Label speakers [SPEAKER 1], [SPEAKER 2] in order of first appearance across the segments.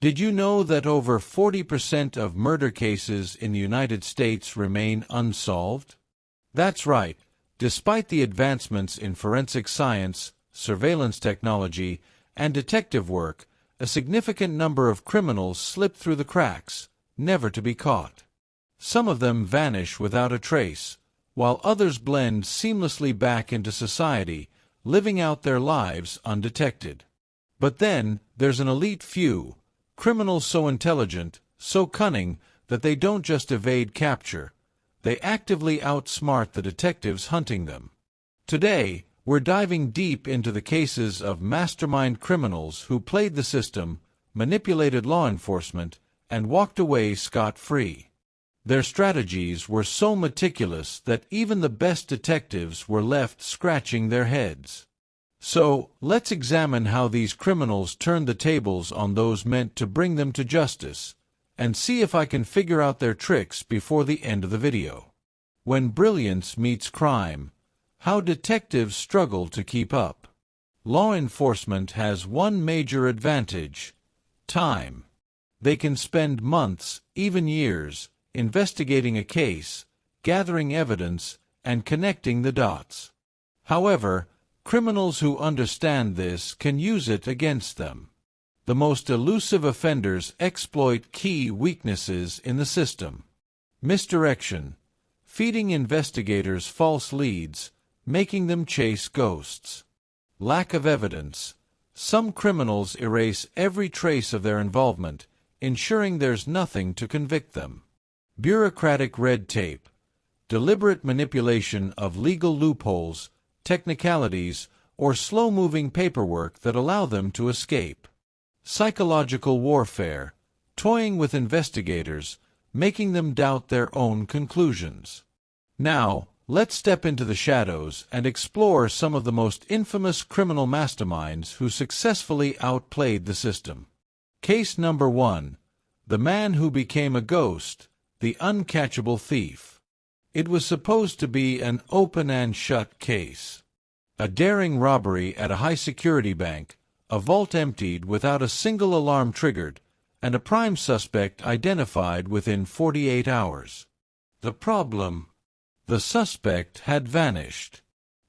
[SPEAKER 1] Did you know that over 40% of murder cases in the United States remain unsolved? That's right. Despite the advancements in forensic science, surveillance technology, and detective work, a significant number of criminals slip through the cracks, never to be caught. Some of them vanish without a trace, while others blend seamlessly back into society, living out their lives undetected. But then, there's an elite few, criminals so intelligent, so cunning, that they don't just evade capture. They actively outsmart the detectives hunting them. Today, we're diving deep into the cases of mastermind criminals who played the system, manipulated law enforcement, and walked away scot-free. Their strategies were so meticulous that even the best detectives were left scratching their heads. So, let's examine how these criminals turned the tables on those meant to bring them to justice, and see if I can figure out their tricks before the end of the video. When brilliance meets crime, how detectives struggle to keep up. Law enforcement has one major advantage: time. They can spend months, even years, investigating a case, gathering evidence, and connecting the dots. However, criminals who understand this can use it against them. The most elusive offenders exploit key weaknesses in the system. Misdirection, feeding investigators false leads, making them chase ghosts. Lack of evidence. Some criminals erase every trace of their involvement, ensuring there's nothing to convict them. Bureaucratic red tape, deliberate manipulation of legal loopholes, technicalities, or slow-moving paperwork that allow them to escape. Psychological warfare, toying with investigators, making them doubt their own conclusions. Now, let's step into the shadows and explore some of the most infamous criminal masterminds who successfully outplayed the system. Case number 1. The man who became a ghost, the uncatchable thief. It was supposed to be an open and shut case. A daring robbery at a high-security bank, a vault emptied without a single alarm triggered, and a prime suspect identified within 48 hours. The problem: the suspect had vanished.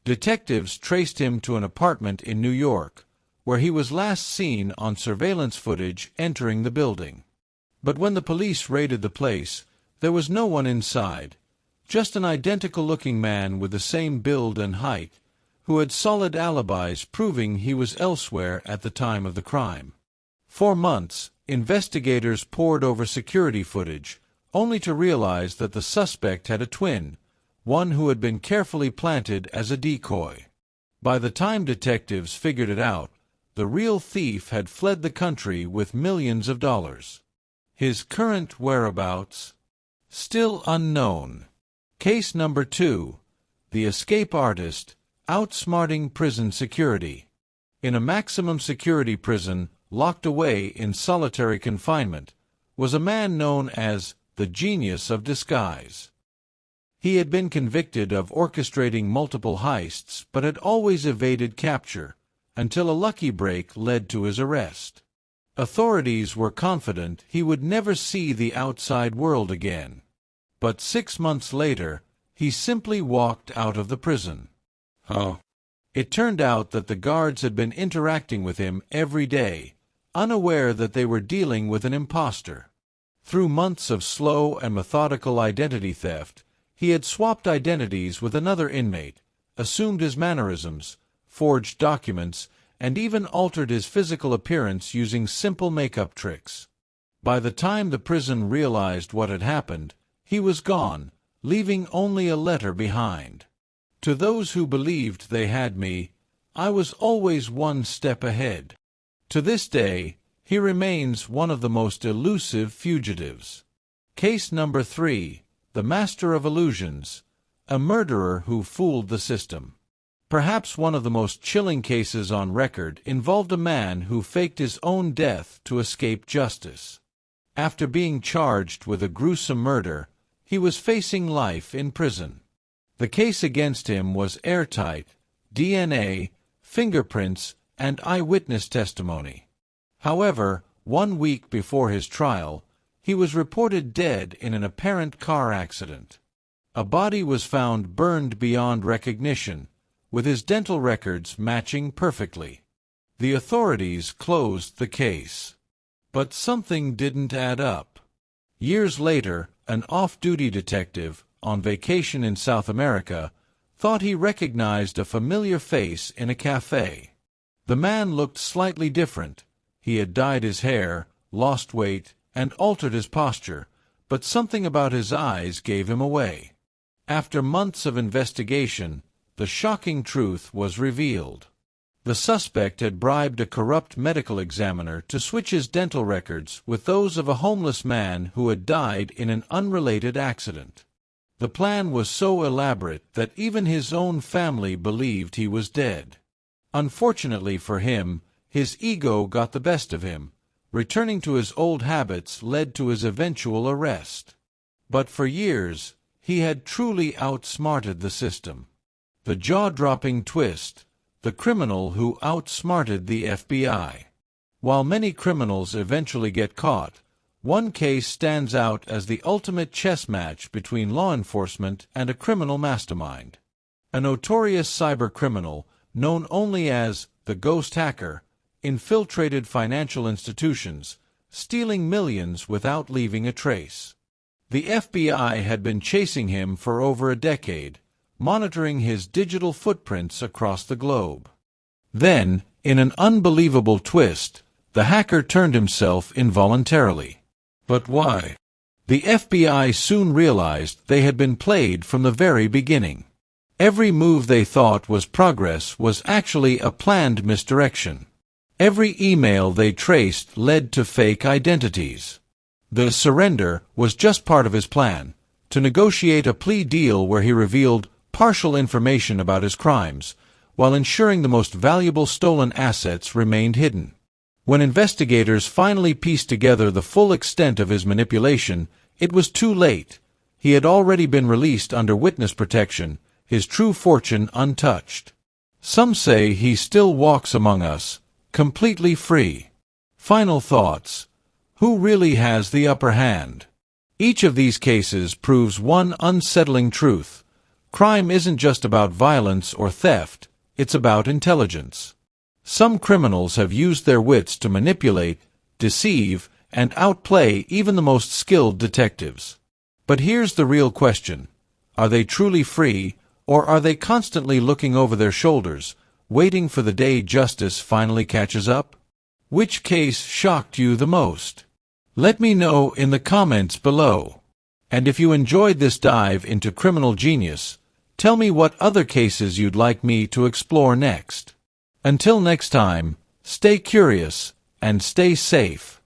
[SPEAKER 1] Detectives traced him to an apartment in New York, where he was last seen on surveillance footage entering the building. But when the police raided the place, there was no one inside, just an identical-looking man with the same build and height, who had solid alibis proving he was elsewhere at the time of the crime. For months, investigators pored over security footage, only to realize that the suspect had a twin, one who had been carefully planted as a decoy. By the time detectives figured it out, the real thief had fled the country with millions of dollars. His current whereabouts? Still unknown. Case number 2. The escape artist, outsmarting prison security. In a maximum security prison, locked away in solitary confinement, was a man known as the genius of disguise. He had been convicted of orchestrating multiple heists but had always evaded capture, until a lucky break led to his arrest. Authorities were confident he would never see the outside world again. But 6 months later, he simply walked out of the prison. It turned out that the guards had been interacting with him every day, unaware that they were dealing with an imposter. Through months of slow and methodical identity theft, he had swapped identities with another inmate, assumed his mannerisms, forged documents, and even altered his physical appearance using simple makeup tricks. By the time the prison realized what had happened, he was gone, leaving only a letter behind. To those who believed they had me, I was always one step ahead. To this day, he remains one of the most elusive fugitives. Case number 3. The Master of Illusions, a murderer who fooled the system. Perhaps one of the most chilling cases on record involved a man who faked his own death to escape justice. After being charged with a gruesome murder, he was facing life in prison. The case against him was airtight: DNA, fingerprints, and eyewitness testimony. However, 1 week before his trial, he was reported dead in an apparent car accident. A body was found burned beyond recognition, with his dental records matching perfectly. The authorities closed the case. But something didn't add up. Years later, an off-duty detective, on vacation in South America, thought he recognized a familiar face in a cafe. The man looked slightly different. He had dyed his hair, lost weight, and altered his posture, but something about his eyes gave him away. After months of investigation, the shocking truth was revealed. The suspect had bribed a corrupt medical examiner to switch his dental records with those of a homeless man who had died in an unrelated accident. The plan was so elaborate that even his own family believed he was dead. Unfortunately for him, his ego got the best of him. Returning to his old habits led to his eventual arrest. But for years, he had truly outsmarted the system. The jaw-dropping twist: the criminal who outsmarted the FBI. While many criminals eventually get caught, one case stands out as the ultimate chess match between law enforcement and a criminal mastermind. A notorious cybercriminal, known only as the Ghost Hacker, infiltrated financial institutions, stealing millions without leaving a trace. The FBI had been chasing him for over a decade, monitoring his digital footprints across the globe. Then, in an unbelievable twist, the hacker turned himself involuntarily. But why? The FBI soon realized they had been played from the very beginning. Every move they thought was progress was actually a planned misdirection. Every email they traced led to fake identities. The surrender was just part of his plan, to negotiate a plea deal where he revealed partial information about his crimes, while ensuring the most valuable stolen assets remained hidden. When investigators finally pieced together the full extent of his manipulation, it was too late. He had already been released under witness protection, his true fortune untouched. Some say he still walks among us, completely free. Final thoughts. Who really has the upper hand? Each of these cases proves one unsettling truth. Crime isn't just about violence or theft, it's about intelligence. Some criminals have used their wits to manipulate, deceive, and outplay even the most skilled detectives. But here's the real question. Are they truly free, or are they constantly looking over their shoulders, waiting for the day justice finally catches up? Which case shocked you the most? Let me know in the comments below. And if you enjoyed this dive into criminal genius, tell me what other cases you'd like me to explore next. Until next time, stay curious and stay safe.